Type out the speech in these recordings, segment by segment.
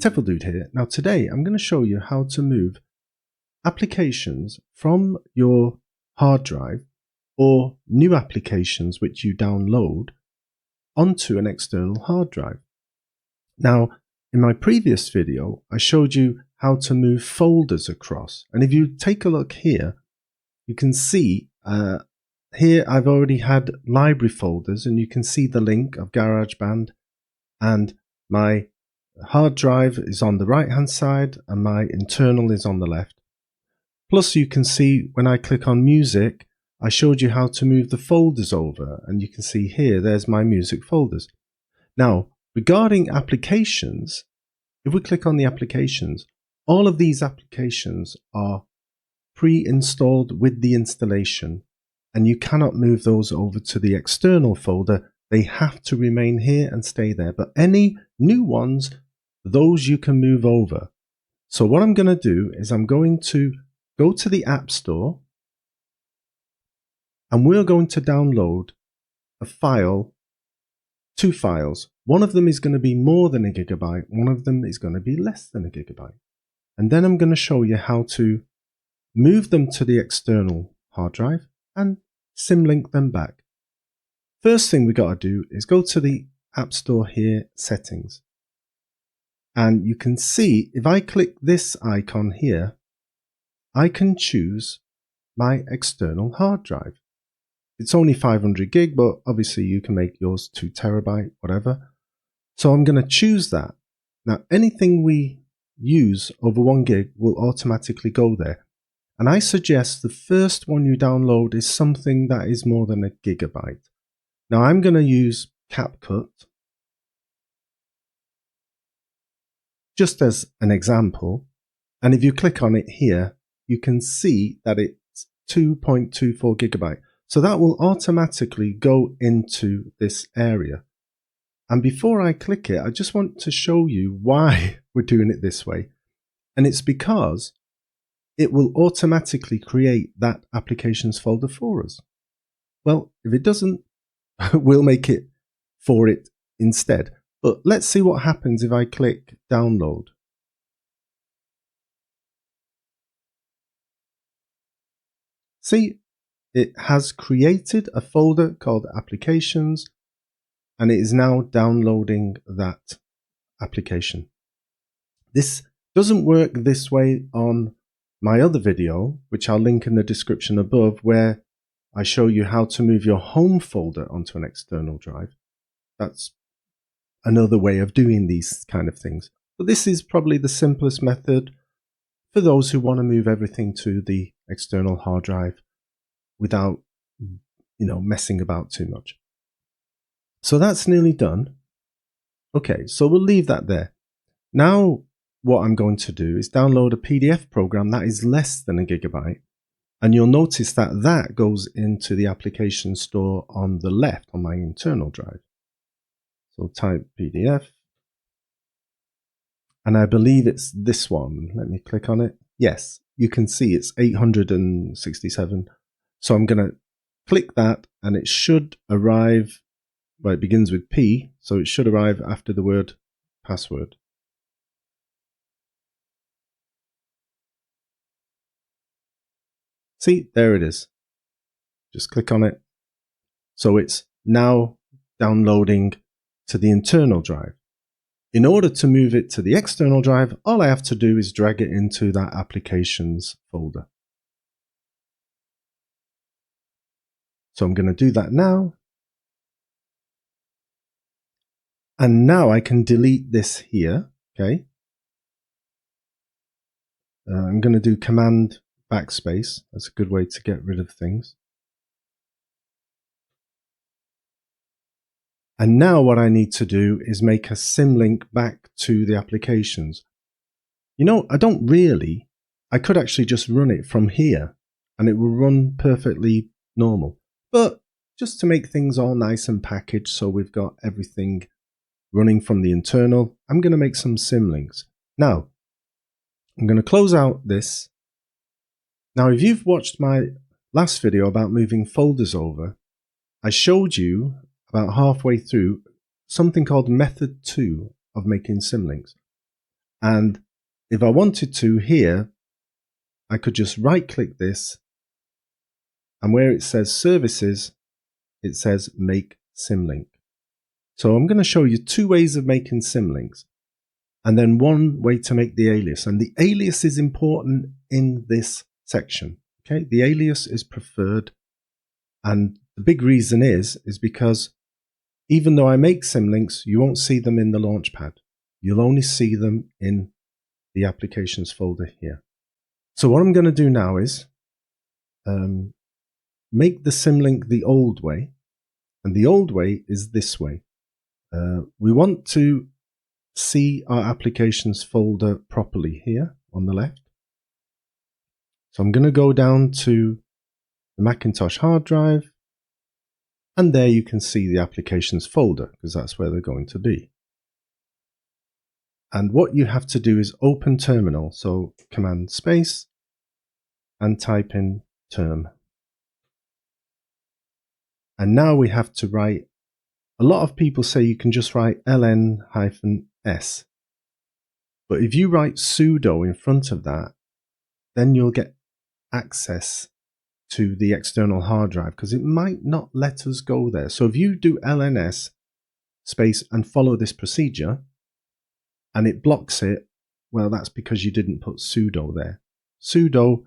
Tefl-Dude here. Now today I'm going to show you how to move applications from your hard drive or new applications which you download onto an external hard drive. Now in my previous video I showed you how to move folders across, and if you take a look here you can see here I've already had library folders, and you can see the link of GarageBand, and my hard drive is on the right hand side and my internal is on the left. Plus you can see when I click on music, I showed you how to move the folders over, and you can see here there's my music folders. Now regarding applications, if we click on the applications, all of these applications are pre-installed with the installation, and you cannot move those over to the external folder. They have to remain here and stay there. But any new ones, those you can move over. So what I'm going to do is I'm going to go to the App Store, and we're going to download a file, two files. One of them is going to be more than a gigabyte. One of them is going to be less than a gigabyte. And then I'm going to show you how to move them to the external hard drive and Symlink them back. First thing we got to do is go to the App Store here, settings. And you can see if I click this icon here, I can choose my external hard drive. It's only 500 gig, but obviously you can make yours 2 terabyte, whatever. So I'm going to choose that. Now anything we use over 1 gig will automatically go there. And I suggest the first one you download is something that is more than a gigabyte. Now I'm going to use CapCut just as an example. And if you click on it here, you can see that it's 2.24 gigabyte. So that will automatically go into this area. And before I click it, I just want to show you why we're doing it this way. And it's because it will automatically create that applications folder for us. Well, if it doesn't, we'll make it for it instead. But let's see what happens if I click download. See, it has created a folder called applications, and it is now downloading that application. This doesn't work this way on my other video, which I'll link in the description above, where I show you how to move your home folder onto an external drive. That's another way of doing these kind of things. But this is probably the simplest method for those who want to move everything to the external hard drive without, messing about too much. So that's nearly done. Okay, so we'll leave that there. Now what I'm going to do is download a PDF program that is less than a gigabyte, and you'll notice that that goes into the application store on the left on my internal drive. So type PDF, and I believe it's this one. Let me click on it. Yes, you can see it's 867. So I'm going to click that, and it should arrive, well, it begins with P, so it should arrive after the word password. See, there it is. Just click on it. So it's now downloading to the internal drive. In order to move it to the external drive, all I have to do is drag it into that applications folder. So I'm going to do that now. And now I can delete this here. Okay. I'm going to do Command backspace. That's a good way to get rid of things. And now what I need to do is make a symlink back to the applications. I I could actually just run it from here and it will run perfectly normal. But just to make things all nice and packaged so we've got everything running from the internal, I'm going to make some symlinks. Now, I'm going to close out this. Now, if you've watched my last video about moving folders over, I showed you about halfway through something called method 2 of making symlinks. And if I wanted to here, I could just right click this, and where it says services, it says make symlink. So I'm going to show you two ways of making symlinks, and then one way to make the alias. And the alias is important in this section. Okay, the alias is preferred, and the big reason is because even though I make symlinks, you won't see them in the Launchpad. You'll only see them in the applications folder here. So what I'm going to do now is make the symlink the old way, and the old way is this way. We want to see our applications folder properly here on the left. So I'm going to go down to the Macintosh hard drive, and there you can see the applications folder because that's where they're going to be. And what you have to do is open terminal, so command space and type in term. And now we have to write, a lot of people say you can just write ln-s. But if you write sudo in front of that, then you'll get access to the external hard drive because it might not let us go there. So if you do lns space and follow this procedure and it blocks it, well, that's because you didn't put sudo there. Sudo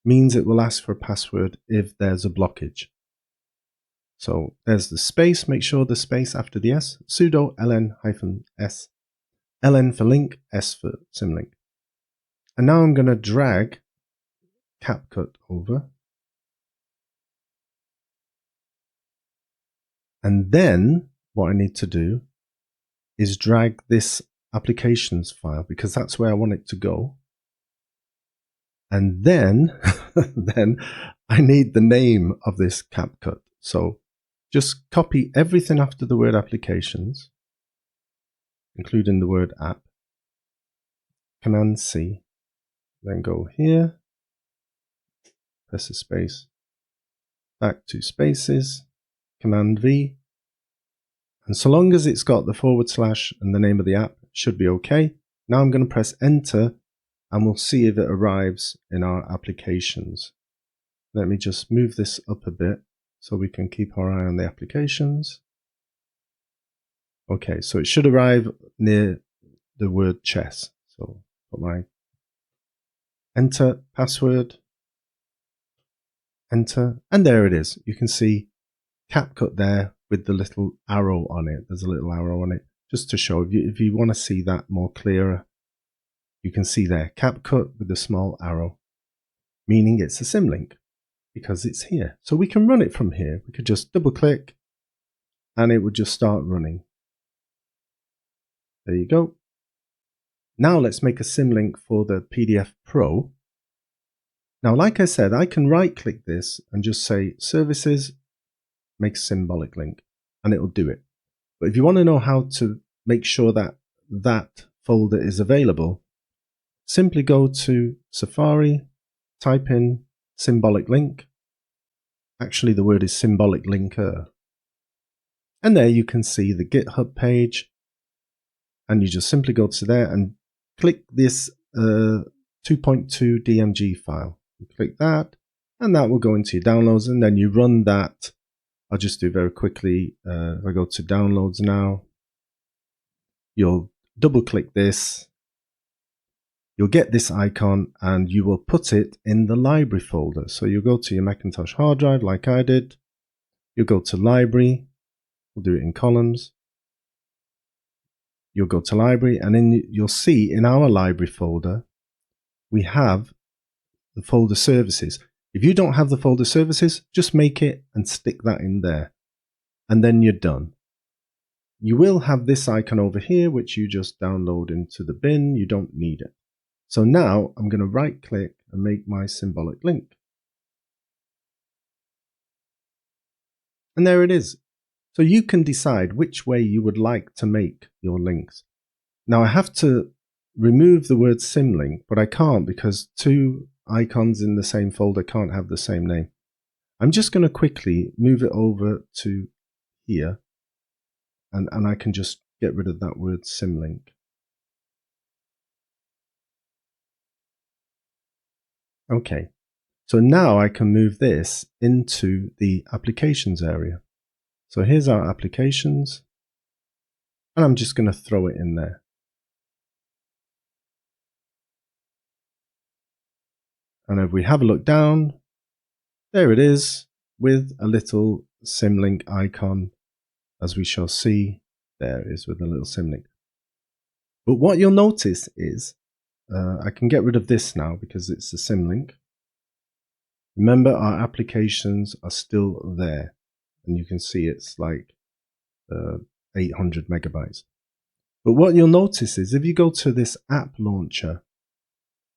means it will ask for a password if there's a blockage. So there's the space, make sure the space after the S, sudo ln-s, ln for link, s for symlink. And now I'm going to drag CapCut over. And then what I need to do is drag this applications file because that's where I want it to go. And then, then I need the name of this CapCut. So just copy everything after the word applications, including the word app, Command C, then go here, press a space, back two spaces, Command V, and so long as it's got the / and the name of the app, it should be okay. Now I'm going to press enter and we'll see if it arrives in our applications. Let me just move this up a bit so we can keep our eye on the applications. Okay, so it should arrive near the word chess. So put my enter password, enter, and there it is. You can see CapCut there with the little arrow on it. There's a little arrow on it just to show. If you want to see that more clearer, you can see there CapCut with the small arrow, meaning it's a symlink because it's here. So we can run it from here. We could just double click and it would just start running. There you go. Now let's make a symlink for the PDF Pro. Now, like I said, I can right click this and just say services, make symbolic link, and it'll do it. But if you want to know how to make sure that that folder is available, simply go to Safari, type in symbolic link. Actually, the word is symbolic linker. And there you can see the GitHub page. And you just simply go to there and click this 2.2 DMG file. You click that, and that will go into your downloads. And then you run that. I'll just do very quickly. If I go to downloads now, you'll double click this. You'll get this icon and you will put it in the library folder. So you'll go to your Macintosh hard drive like I did. You'll go to library. We'll do it in columns. You'll go to library and then you'll see in our library folder, we have the folder services. If you don't have the folder services, just make it and stick that in there. And then you're done. You will have this icon over here, which you just download into the bin. You don't need it. So now I'm going to right click and make my symbolic link. And there it is. So you can decide which way you would like to make your links. Now I have to remove the word symlink, but I can't because two icons in the same folder can't have the same name. I'm just going to quickly move it over to here and I can just get rid of that word symlink. Okay, so now I can move this into the applications area. So here's our applications, and I'm just going to throw it in there. And if we have a look down, there it is with a little Symlink icon, as we shall see. There it is with a little Symlink. But what you'll notice is, I can get rid of this now because it's a Symlink. Remember, our applications are still there, and you can see it's like 800 megabytes. But what you'll notice is if you go to this app launcher,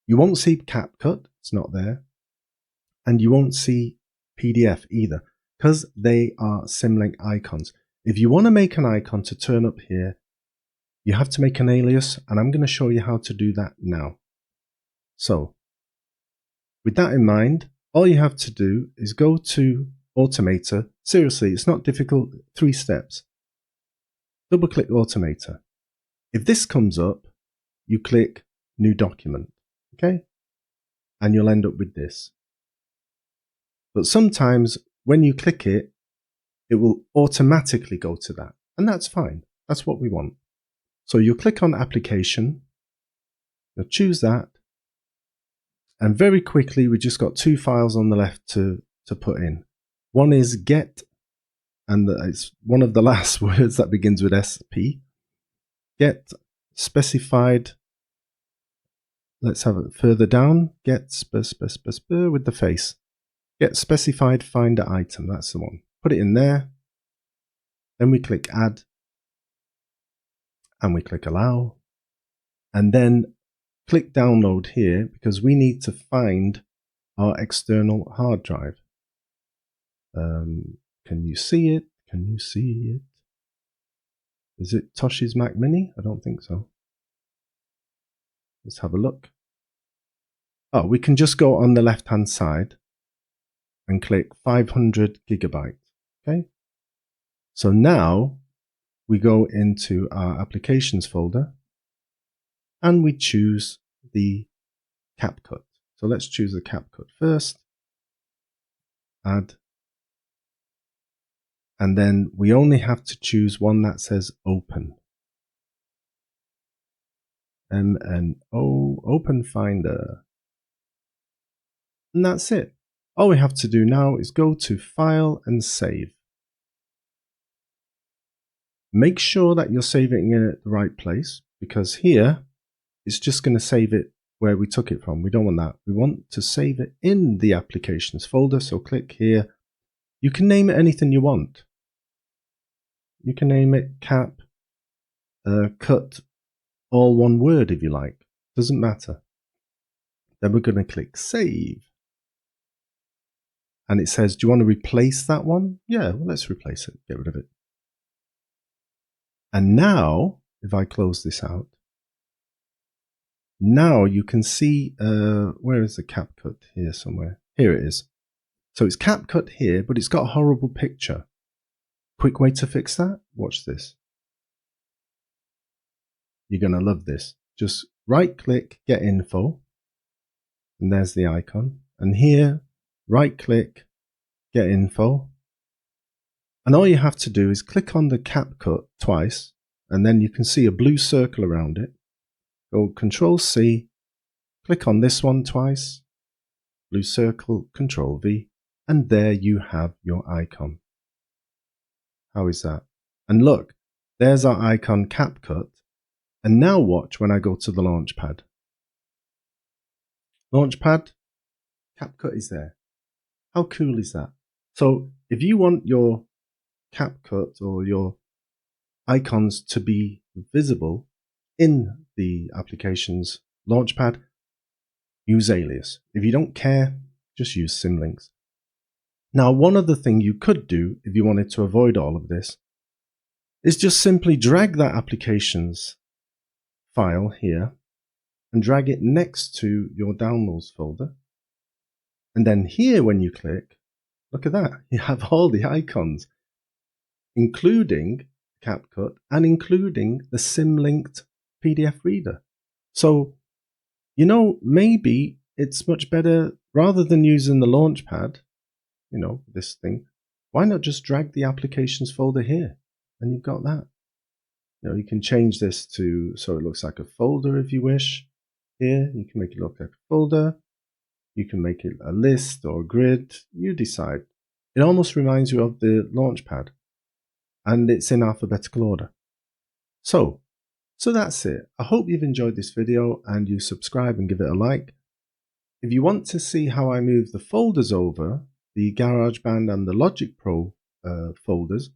you won't see CapCut, it's not there, and you won't see PDF either, because they are Symlink icons. If you want to make an icon to turn up here, you have to make an alias, and I'm going to show you how to do that now. So, with that in mind, all you have to do is go to Automator. Seriously, it's not difficult, 3 steps. Double click Automator. If this comes up, you click New Document, okay? And you'll end up with this. But sometimes when you click it, it will automatically go to that. And that's fine. That's what we want. So you'll click on Application, you'll choose that, and very quickly we just got 2 files on the left to put in. One is get, and it's one of the last words that begins with SP. Get specified, let's have it further down, get with the face. Get specified finder item, that's the one. Put it in there, then we click add, and we click allow, and then click download here because we need to find our external hard drive. Can you see it? Can you see it? Is it Tosh's Mac Mini? I don't think so. Let's have a look. Oh, we can just go on the left hand side and click 500 gigabytes. Okay. So now we go into our applications folder and we choose the CapCut. So let's choose the CapCut first. Add. And then we only have to choose one that says open. MNO, Open Finder. And that's it. All we have to do now is go to File and Save. Make sure that you're saving it at the right place, because here it's just going to save it where we took it from. We don't want that. We want to save it in the Applications folder. So click here. You can name it anything you want. You can name it Cap, Cut, all one word if you like. Doesn't matter. Then we're going to click Save. And it says, do you want to replace that one? Yeah, well, let's replace it. Get rid of it. And now, if I close this out, now you can see, where is the CapCut? Here somewhere. Here it is. So it's CapCut here, but it's got a horrible picture. Quick way to fix that? Watch this. You're going to love this. Just right click, get info. And there's the icon. And here, right click, get info. And all you have to do is click on the CapCut twice, and then you can see a blue circle around it. Go Control C, click on this one twice, blue circle, Control V, and there you have your icon. How is that? And look, there's our icon CapCut. And now watch when I go to the Launchpad. Launchpad, CapCut is there. How cool is that? So if you want your CapCut or your icons to be visible in the application's Launchpad, use Alias. If you don't care, just use Symlinks. Now, one other thing you could do if you wanted to avoid all of this is just simply drag that applications file here and drag it next to your downloads folder. And then here, when you click, look at that. You have all the icons, including CapCut and including the Symlinked PDF reader. So, you know, maybe it's much better rather than using the launchpad, you know, this thing, why not just drag the applications folder here? And you've got that. You know, you can change this to so it looks like a folder if you wish. Here, you can make it look like a folder. You can make it a list or a grid. You decide. It almost reminds you of the launchpad, and it's in alphabetical order. So that's it. I hope you've enjoyed this video and you subscribe and give it a like. If you want to see how I move the folders over, the GarageBand and the Logic Pro folders,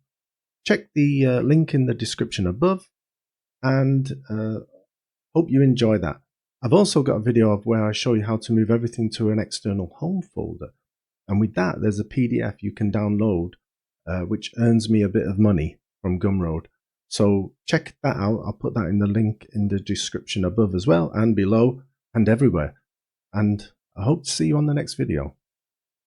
check the link in the description above, and hope you enjoy that. I've also got a video of where I show you how to move everything to an external home folder. And with that, there's a PDF you can download, which earns me a bit of money from Gumroad. So check that out. I'll put that in the link in the description above as well, and below, and everywhere. And I hope to see you on the next video.